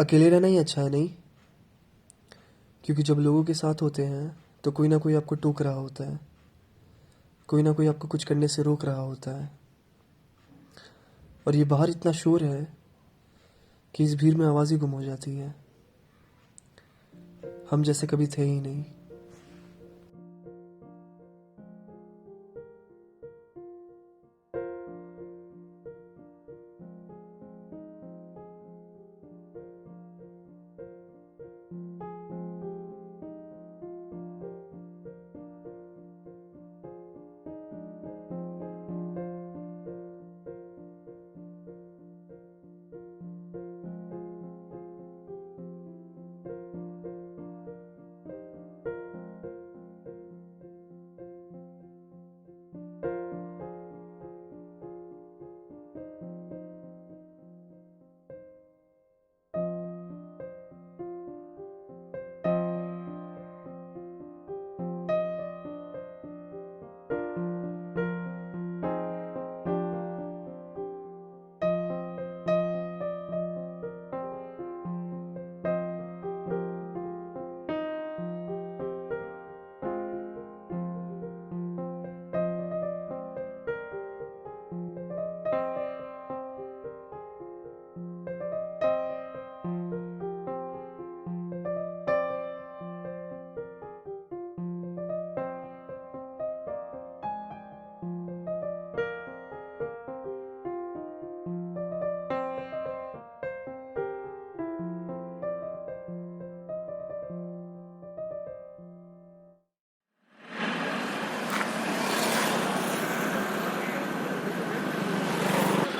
अकेले रहना ही अच्छा है नहीं? क्योंकि जब लोगों के साथ होते हैं तो कोई ना कोई आपको टोक रहा होता है, कोई ना कोई आपको कुछ करने से रोक रहा होता है। और ये बाहर इतना शोर है कि इस भीड़ में आवाज़ ही गुम हो जाती है। हम जैसे कभी थे ही नहीं।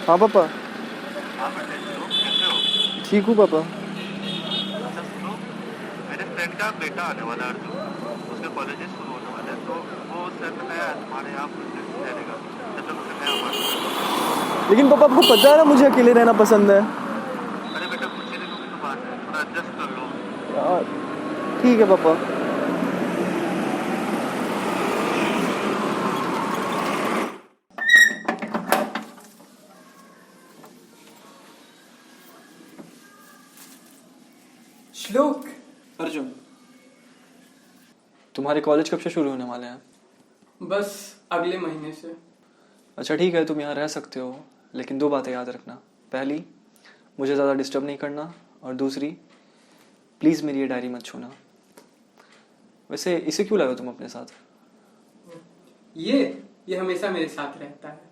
हाँ पापा। हाँ बेटे, तो कैसे हो? ठीक हूँ पापा। अच्छा सुनो, मेरे फ्रेंड का बेटा आने वाला है अर्जुन, उसके कॉलेजेस शुरू होने वाले हैं, तो वो सेट नया है तुम्हारे यहाँ कुछ दिन ठहरेगा जब तक उसे नया अपार्टमेंट। लेकिन पापा आपको पता है ना मुझे अकेले रहना पसंद है। अरे बेटा, कुछ ही दिनों की तो बात है, थोड़ा एडजस्ट कर लो। यार, ठीक है पापा। श्लोक, अर्जुन, तुम्हारे कॉलेज कब से शुरू होने वाले हैं? बस अगले महीने से। अच्छा ठीक है, तुम यहाँ रह सकते हो, लेकिन दो बातें याद रखना। पहली, मुझे ज़्यादा डिस्टर्ब नहीं करना, और दूसरी, प्लीज़ मेरी ये डायरी मत छूना। वैसे इसे क्यों लाए हो तुम अपने साथ? ये हमेशा मेरे साथ रहता है।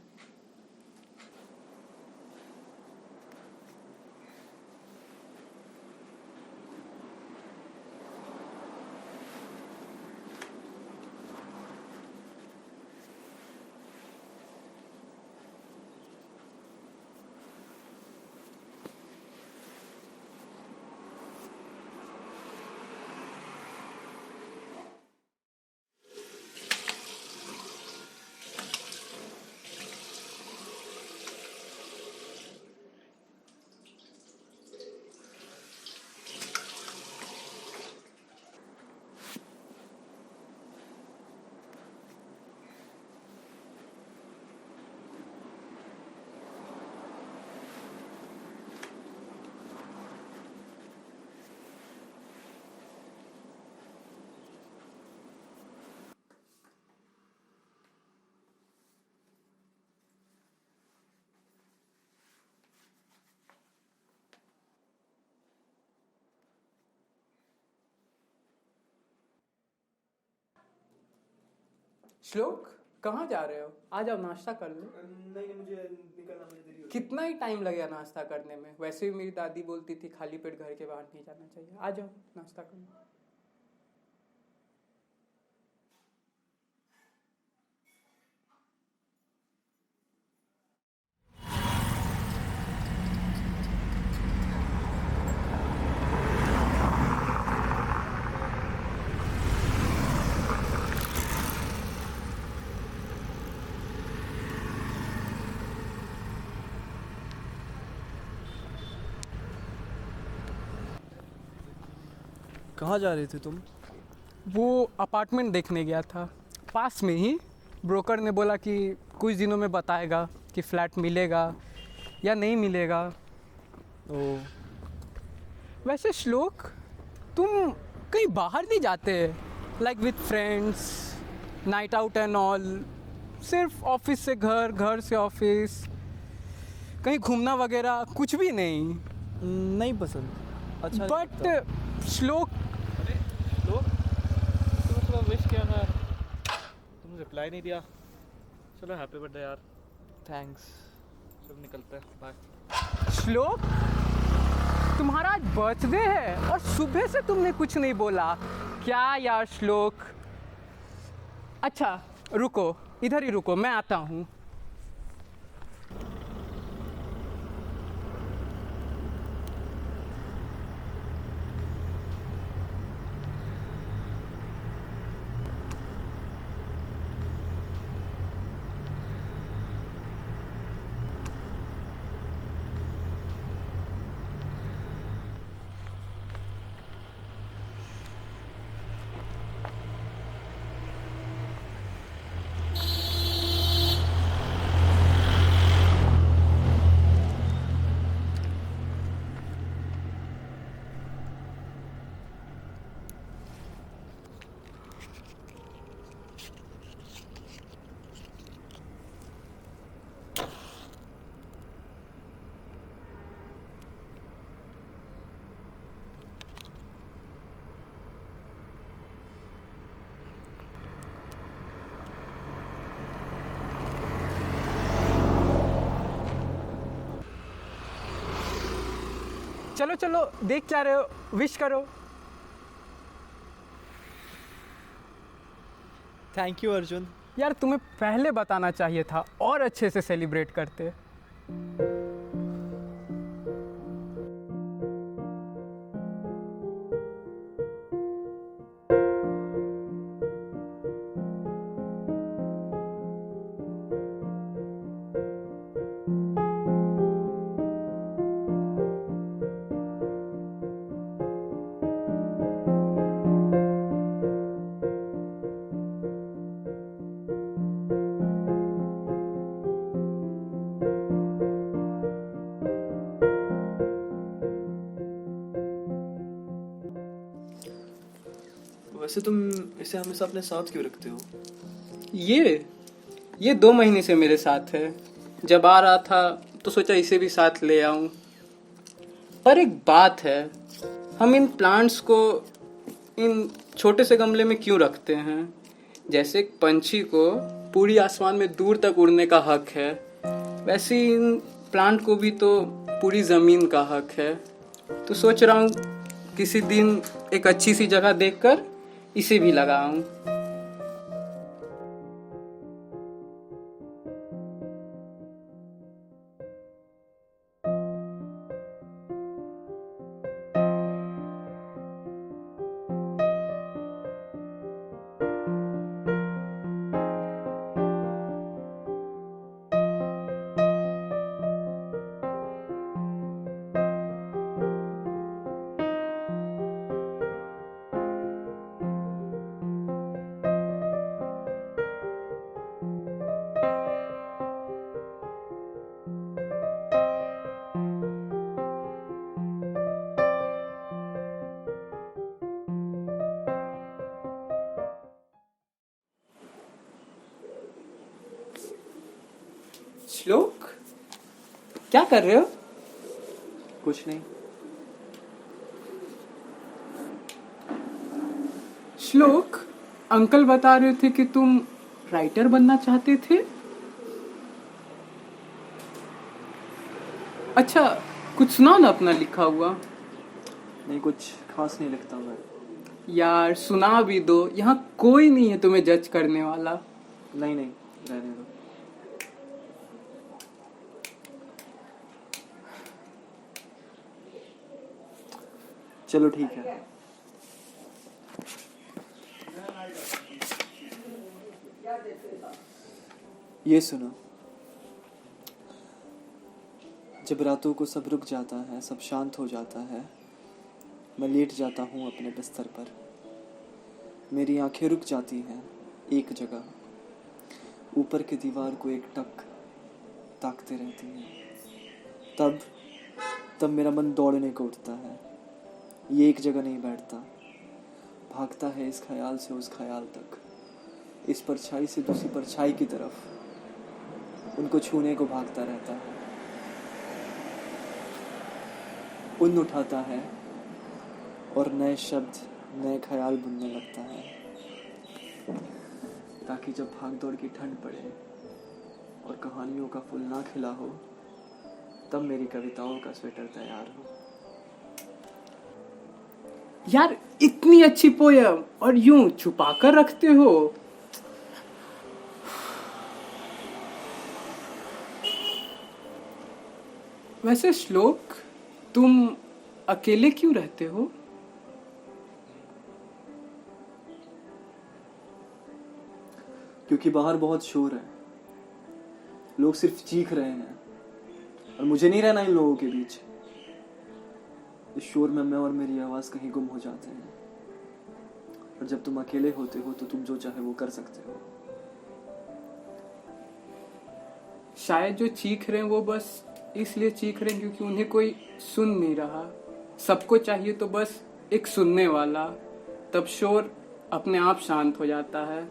श्लोक, कहाँ जा रहे हो? आ जाओ, नाश्ता कर लो। नहीं, मुझे निकलना, मुझे देरी हो। कितना ही टाइम लगेगा नाश्ता करने में? वैसे भी मेरी दादी बोलती थी खाली पेट घर के बाहर नहीं जाना चाहिए। आ जाओ, नाश्ता कर लो। कहाँ जा रहे थे तुम? वो अपार्टमेंट देखने गया था, पास में ही। ब्रोकर ने बोला कि कुछ दिनों में बताएगा कि फ्लैट मिलेगा या नहीं मिलेगा। ओ, वैसे श्लोक, तुम कहीं बाहर नहीं जाते? Like with friends, night out and all? सिर्फ ऑफिस से घर, घर से ऑफिस, कहीं घूमना वगैरह कुछ भी नहीं? नहीं पसंद, अच्छा नहीं बट लगता। श्लोक, लोग तुम्हें सुबह विश किया था, तुमने रिप्लाई नहीं दिया। चलो हैप्पी बर्थडे यार। थैंक्स। सब निकलते हैं, बाय। श्लोक, तुम्हारा आज बर्थडे है और सुबह से तुमने कुछ नहीं बोला। क्या यार श्लोक। अच्छा रुको, इधर ही रुको, मैं आता हूँ। चलो चलो, देख क्या रहे हो, विश करो। Thank you Arjun. यार तुम्हें पहले बताना चाहिए था, और अच्छे से सेलिब्रेट करते। वैसे तुम इसे हमेशा अपने साथ क्यों रखते हो? ये 2 महीने से मेरे साथ है। जब आ रहा था तो सोचा इसे भी साथ ले आऊं। पर एक बात है, हम इन प्लांट्स को इन छोटे से गमले में क्यों रखते हैं? जैसे एक पंछी को पूरी आसमान में दूर तक उड़ने का हक है, वैसे ही इन प्लांट को भी तो पूरी जमीन का हक है। तो सोच रहा हूँ किसी दिन एक अच्छी सी जगह देखकर इसे भी लगाऊं। श्लोक, क्या कर रहे हो? कुछ नहीं। श्लोक, अंकल बता रहे थे कि तुम राइटर बनना चाहते थे। अच्छा, कुछ सुनाओ ना अपना लिखा हुआ। नहीं, कुछ खास नहीं लिखता मैं। यार सुना भी दो, यहाँ कोई नहीं है तुम्हें जज करने वाला। नहीं, रहने दो। चलो ठीक है। ये सुनो। जब रातों को सब रुक जाता है, सब शांत हो जाता है, मैं लेट जाता हूँ अपने बिस्तर पर। मेरी आंखें रुक जाती हैं एक जगह, ऊपर की दीवार को एक टक ताकते रहती हैं। तब मेरा मन दौड़ने को उठता है। ये एक जगह नहीं बैठता, भागता है इस ख्याल से उस ख्याल तक, इस परछाई से दूसरी परछाई की तरफ, उनको छूने को भागता रहता है। उन उठाता है और नए शब्द नए ख्याल बुनने लगता है, ताकि जब भाग दौड़ की ठंड पड़े और कहानियों का फूल ना खिला हो, तब मेरी कविताओं का स्वेटर तैयार हो। यार इतनी अच्छी पोयम और यूं छुपा कर रखते हो। वैसे श्लोक, तुम अकेले क्यों रहते हो? क्योंकि बाहर बहुत शोर है, लोग सिर्फ चीख रहे हैं और मुझे नहीं रहना इन लोगों के बीच। इस शोर में मैं और मेरी आवाज कहीं गुम हो जाते हैं। और जब तुम अकेले होते हो तो तुम जो चाहे वो कर सकते हो। शायद जो चीख रहे हैं वो बस इसलिए चीख रहे हैं क्योंकि उन्हें कोई सुन नहीं रहा। सबको चाहिए तो बस एक सुनने वाला। तब शोर अपने आप शांत हो जाता है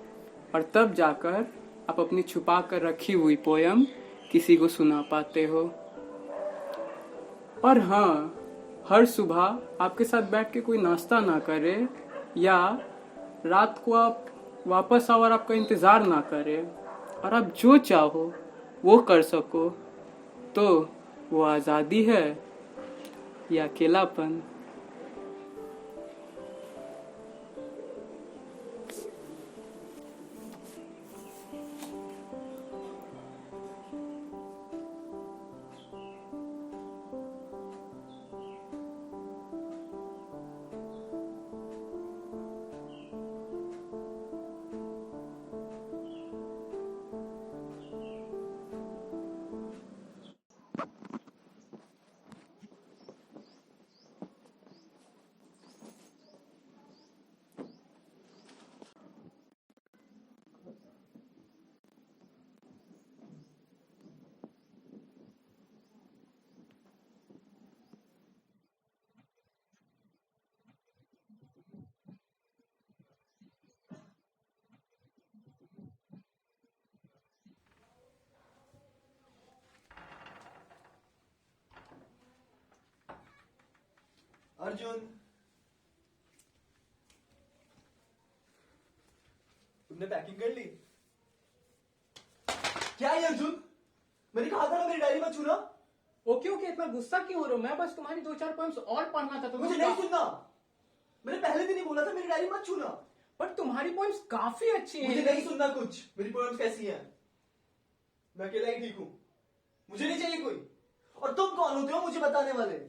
और तब जाकर आप अपनी छुपा कर रखी हुई पोयम किसी को सुना पाते हो। और हाँ, हर सुबह आपके साथ बैठ के कोई नाश्ता ना करे या रात को आप वापस आओ और आपका इंतज़ार ना करे और आप जो चाहो वो कर सको, तो वो आज़ादी है या अकेलापन। अर्जुन, तुमने पैकिंग कर ली? क्या है अर्जुन? मैंने कहा था ना मेरी डायरी मत छूना। ओके ओके, इतना गुस्सा क्यों हो रहे हो? मैं बस तुम्हारी 2-4 पोएम्स और पढ़ना था। मुझे नहीं सुनना। मैंने पहले दिन ही बोला था मेरी डायरी मत छूना। पर तुम्हारी पोएम्स काफी अच्छी हैं। मुझे नहीं सुनना कुछ। मेरी पोएम्स कैसी हैं? मैं अकेला ही ठीक हूँ। मुझे नहीं चाहिए कोई। और तुम कौन होते हो मुझे बताने वाले?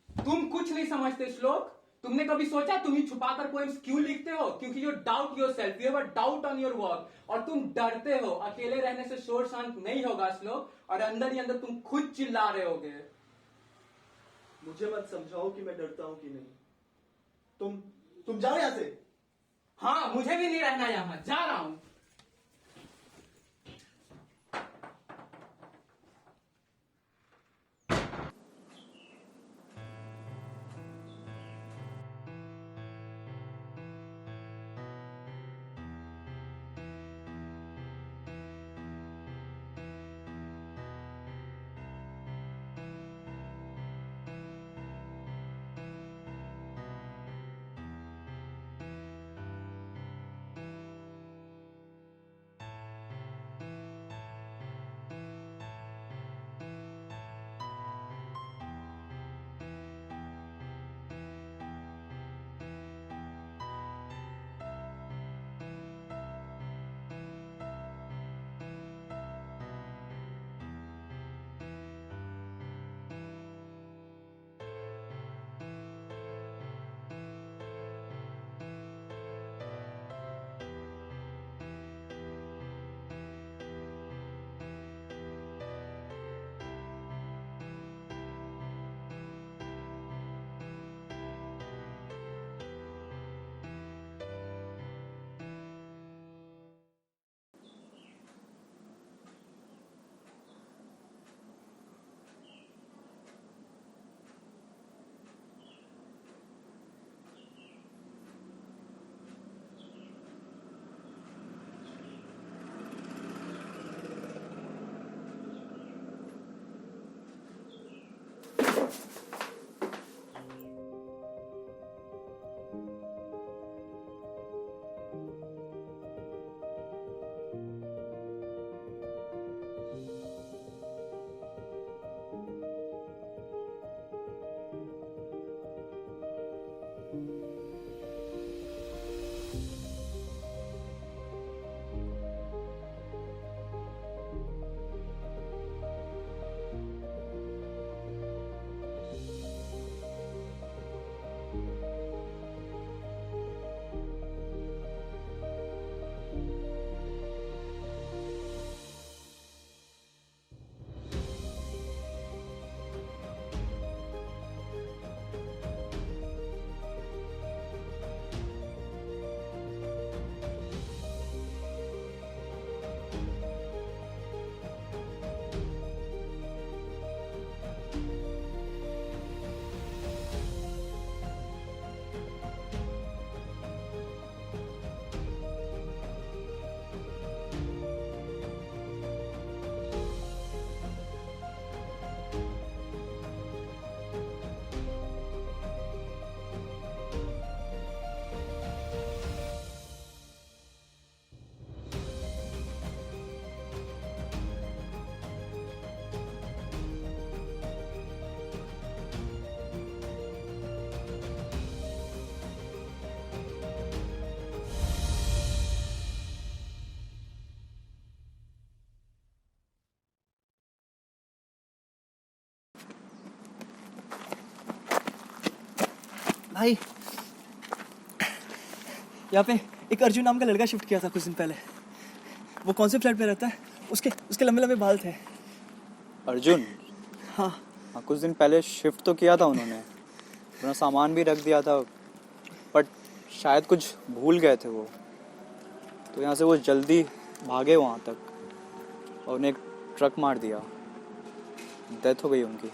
तुम कुछ नहीं समझते श्लोक। तुमने कभी सोचा तुम ही छुपाकर पोएम्स क्यों लिखते हो? क्योंकि you doubt yourself, you have a doubt on your work. और तुम डरते हो अकेले रहने से शोर शांत नहीं होगा श्लोक, और अंदर ही अंदर तुम खुद चिल्ला रहे होगे। मुझे मत समझाओ कि मैं डरता हूं कि नहीं। तुम जाओ यहां से। हाँ, मुझे भी नहीं रहना यहाँ, जा रहा हूं। भाई, यहाँ पे एक अर्जुन नाम का लड़का शिफ्ट किया था कुछ दिन पहले। वो कौन से फ्लैट पे रहता है? उसके उसके लंबे लंबे बाल थे। अर्जुन? हाँ। हाँ, कुछ दिन पहले शिफ्ट तो किया था उन्होंने, अपना सामान भी रख दिया था, बट शायद कुछ भूल गए थे वो, तो यहाँ से वो जल्दी भागे वहाँ तक और उन्हें एक ट्रक मार दिया, डेथ हो गई उनकी।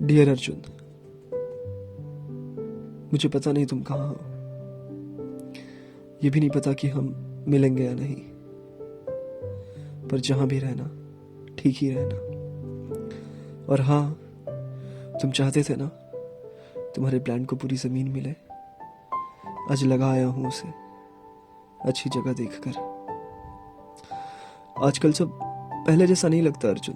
डियर अर्जुन, मुझे पता नहीं तुम कहाँ हो, ये भी नहीं पता कि हम मिलेंगे या नहीं, पर जहां भी रहना ठीक ही रहना। और हाँ, तुम चाहते थे ना तुम्हारे प्लान को पूरी जमीन मिले। आज लगा आया हूं उसे अच्छी जगह देखकर। आजकल सब पहले जैसा नहीं लगता अर्जुन।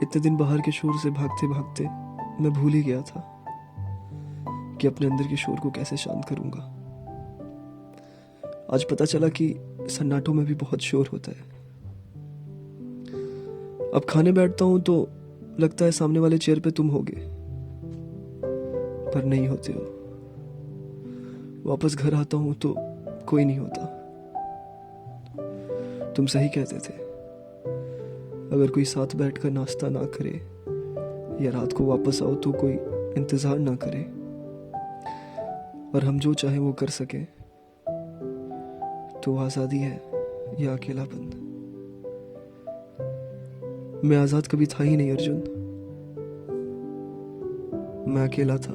इतने दिन बाहर के शोर से भागते भागते मैं भूल ही गया था कि अपने अंदर के शोर को कैसे शांत करूंगा। आज पता चला कि सन्नाटों में भी बहुत शोर होता है। अब खाने बैठता हूं तो लगता है सामने वाले चेयर पे तुम होगे, पर नहीं होते हो। वापस घर आता हूं तो कोई नहीं होता। तुम सही कहते थे, अगर कोई साथ बैठकर नाश्ता ना करे या रात को वापस आओ तो कोई इंतजार ना करे और हम जो चाहे वो कर सके, तो आजादी है या अकेलापन। मैं आजाद कभी था ही नहीं अर्जुन, मैं अकेला था।